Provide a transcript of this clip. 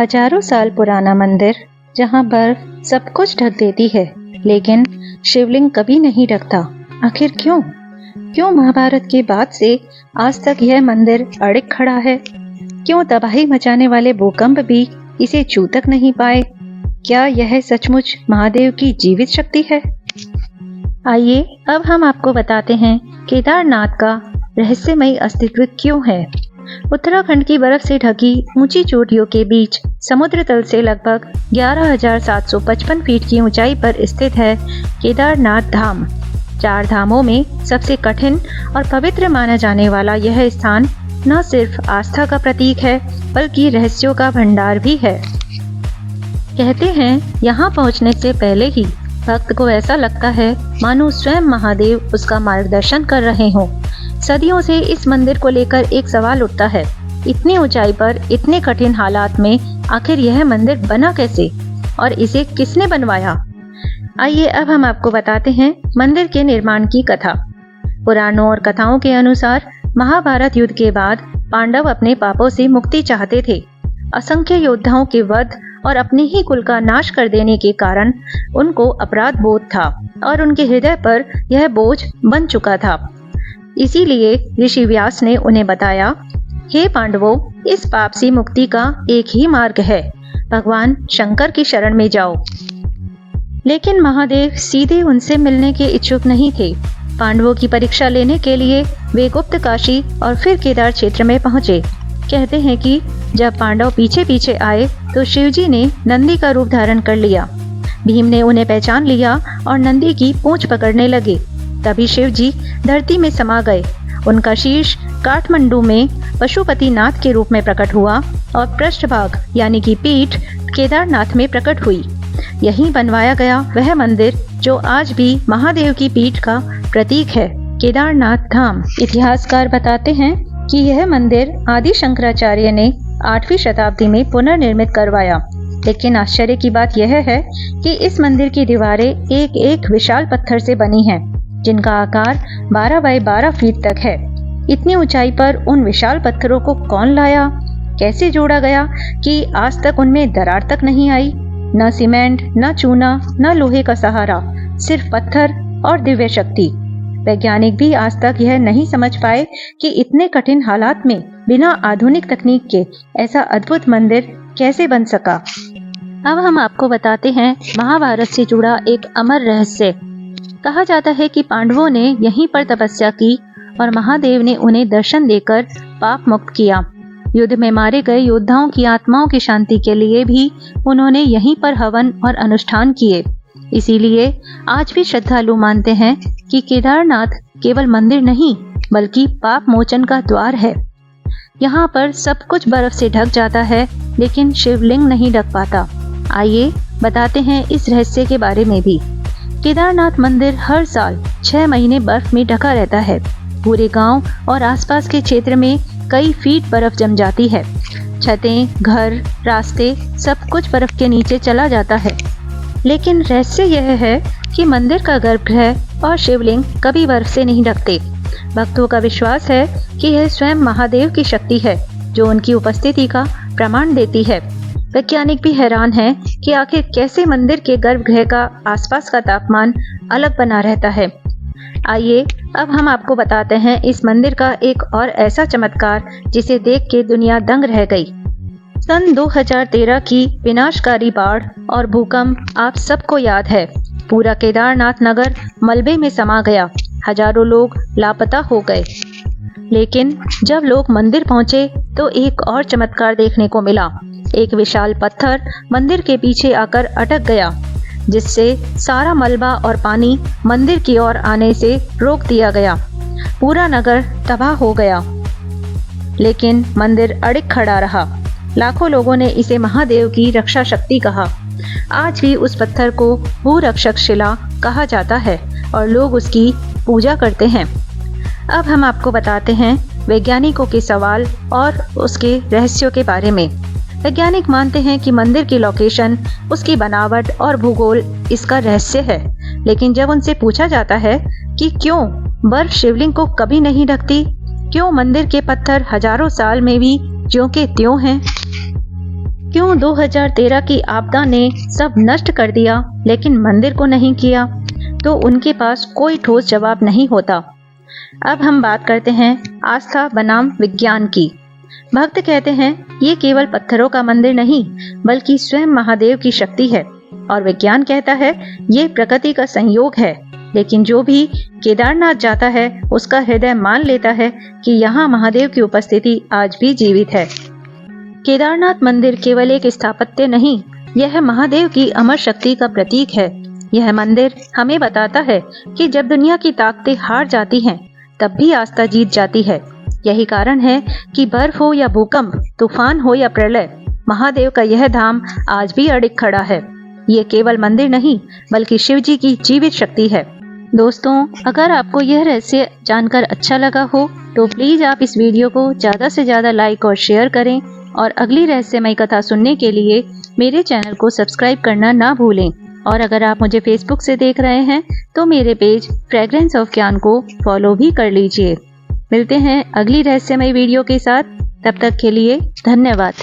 हजारों साल पुराना मंदिर जहां बर्फ सब कुछ ढक देती है, लेकिन शिवलिंग कभी नहीं ढकता। आखिर क्यों? क्यों महाभारत के बाद से आज तक यह मंदिर अड़िग खड़ा है? क्यों तबाही मचाने वाले भूकंप भी इसे छू तक नहीं पाए? क्या यह सचमुच महादेव की जीवित शक्ति है? आइए अब हम आपको बताते हैं केदारनाथ का रहस्यमयी अस्तित्व क्यों है। उत्तराखंड की बर्फ से ढकी ऊंची चोटियों के बीच समुद्र तल से लगभग 11,755 फीट की ऊंचाई पर स्थित है केदारनाथ धाम। 4 धामों में सबसे कठिन और पवित्र माना जाने वाला यह स्थान न सिर्फ आस्था का प्रतीक है, बल्कि रहस्यों का भंडार भी है। कहते हैं यहाँ पहुँचने से पहले ही भक्त को ऐसा लगता है मानो स्वयं महादेव उसका मार्गदर्शन कर रहे हों। सदियों से इस मंदिर को लेकर एक सवाल उठता है, इतनी ऊंचाई पर इतने कठिन हालात में आखिर यह मंदिर बना कैसे और इसे किसने बनवाया? आइए अब हम आपको बताते हैं मंदिर के निर्माण की कथा। पुराणों और कथाओं के अनुसार महाभारत युद्ध के बाद पांडव अपने पापों से मुक्ति चाहते थे। असंख्य योद्धाओं के वध और अपने ही कुल का नाश कर देने के कारण उनको अपराध बोध था और उनके हृदय पर यह बोझ बन चुका था। इसीलिए ऋषि व्यास ने उन्हें बताया, हे पांडवों, इस पाप से मुक्ति का एक ही मार्ग है, भगवान शंकर की शरण में जाओ। लेकिन महादेव सीधे उनसे मिलने के इच्छुक नहीं थे। पांडवों की परीक्षा लेने के लिए वे गुप्त काशी और फिर केदार क्षेत्र में पहुंचे। कहते हैं कि जब पांडव पीछे पीछे आए तो शिवजी ने नंदी का रूप धारण कर लिया। भीम ने उन्हें पहचान लिया और नंदी की पूंछ पकड़ने लगे। तभी शिवजी धरती में समा गए। उनका शीर्ष काठमंडू में पशुपतिनाथ के रूप में प्रकट हुआ और पृष्ठभाग यानी कि पीठ केदारनाथ में प्रकट हुई। यहीं बनवाया गया वह मंदिर जो आज भी महादेव की पीठ का प्रतीक है, केदारनाथ धाम। इतिहासकार बताते हैं कि यह मंदिर आदि शंकराचार्य ने 8वीं शताब्दी में पुनर्निर्मित करवाया। लेकिन आश्चर्य की बात यह है कि इस मंदिर की दीवारें एक एक विशाल पत्थर से बनी हैं, जिनका आकार 12 बाय 12 फीट तक है। इतनी ऊंचाई पर उन विशाल पत्थरों को कौन लाया, कैसे जोड़ा गया कि आज तक उनमें दरार तक नहीं आई? न सीमेंट, न चूना, न लोहे का सहारा, सिर्फ पत्थर और दिव्य शक्ति। वैज्ञानिक भी आज तक यह नहीं समझ पाए कि इतने कठिन हालात में बिना आधुनिक तकनीक के ऐसा अद्भुत मंदिर कैसे बन सका। अब हम आपको बताते हैं महाभारत से जुड़ा एक अमर रहस्य। कहा जाता है कि पांडवों ने यहीं पर तपस्या की और महादेव ने उन्हें दर्शन देकर पाप मुक्त किया। युद्ध में मारे गए योद्धाओं की आत्माओं की शांति के लिए भी उन्होंने यहीं पर हवन और अनुष्ठान किए। इसीलिए आज भी श्रद्धालु मानते हैं कि केदारनाथ केवल मंदिर नहीं, बल्कि पाप मोचन का द्वार है। यहाँ पर सब कुछ बर्फ से ढक जाता है, लेकिन शिवलिंग नहीं ढक पाता। आइए बताते हैं इस रहस्य के बारे में भी। केदारनाथ मंदिर हर साल 6 महीने बर्फ में ढका रहता है। पूरे गांव और आसपास के क्षेत्र में कई फीट बर्फ जम जाती है। छतें, घर, रास्ते सब कुछ बर्फ के नीचे चला जाता है। लेकिन रहस्य यह है कि मंदिर का गर्भगृह और शिवलिंग कभी बर्फ से नहीं ढकते। भक्तों का विश्वास है कि यह स्वयं महादेव की शक्ति है जो उनकी उपस्थिति का प्रमाण देती है। वैज्ञानिक भी हैरान हैं कि आखिर कैसे मंदिर के गर्भगृह का आसपास का तापमान अलग बना रहता है। आइए अब हम आपको बताते हैं इस मंदिर का एक और ऐसा चमत्कार जिसे देख के दुनिया दंग रह गई। सन 2013 की विनाशकारी बाढ़ और भूकंप आप सबको याद है। पूरा केदारनाथ नगर मलबे में समा गया। हजारों लोग लापता हो गए। लेकिन जब लोग मंदिर पहुंचे तो एक और चमत्कार देखने को मिला। एक विशाल पत्थर मंदिर के पीछे आकर अटक गया, जिससे सारा मलबा और पानी मंदिर की ओर आने से रोक दिया गया। पूरा नगर तबाह हो गया, लेकिन मंदिर अड़िग खड़ा रहा। लाखों लोगों ने इसे महादेव की रक्षा शक्ति कहा। आज भी उस पत्थर को भूरक्षक शिला कहा जाता है और लोग उसकी पूजा करते हैं। अब हम आपको बताते हैं वैज्ञानिकों के सवाल और उसके रहस्यों के बारे में। वैज्ञानिक मानते हैं कि मंदिर की लोकेशन, उसकी बनावट और भूगोल इसका रहस्य है। लेकिन जब उनसे पूछा जाता है कि क्यों बर्फ शिवलिंग को कभी नहीं ढकती, क्यों मंदिर के पत्थर हजारों साल में भी ज्यों के त्यों हैं, क्यों 2013 की आपदा ने सब नष्ट कर दिया लेकिन मंदिर को नहीं किया? तो उनके पास कोई ठोस जवाब नहीं होता। अब हम बात करते हैं आस्था बनाम विज्ञान की। भक्त कहते हैं ये केवल पत्थरों का मंदिर नहीं बल्कि स्वयं महादेव की शक्ति है, और विज्ञान कहता है ये प्रकृति का संयोग है। लेकिन जो भी केदारनाथ जाता है उसका हृदय मान लेता है कि यहाँ महादेव की उपस्थिति आज भी जीवित है। केदारनाथ मंदिर केवल एक स्थापत्य नहीं, यह महादेव की अमर शक्ति का प्रतीक है। यह मंदिर हमें बताता है कि जब दुनिया की ताकतें हार जाती हैं, तब भी आस्था जीत जाती है। यही कारण है कि बर्फ हो या भूकंप, तूफान हो या प्रलय, महादेव का यह धाम आज भी अडिग खड़ा है। ये केवल मंदिर नहीं बल्कि शिव जी की जीवित शक्ति है। दोस्तों, अगर आपको यह रहस्य जानकर अच्छा लगा हो तो प्लीज आप इस वीडियो को ज्यादा से ज्यादा लाइक और शेयर करें, और अगली रहस्यमय कथा सुनने के लिए मेरे चैनल को सब्सक्राइब करना ना भूलें। और अगर आप मुझे फेसबुक से देख रहे हैं तो मेरे पेज फ्रेग्रेंस ऑफ ज्ञान को फॉलो भी कर लीजिए। मिलते हैं अगली रहस्यमय वीडियो के साथ, तब तक के लिए धन्यवाद।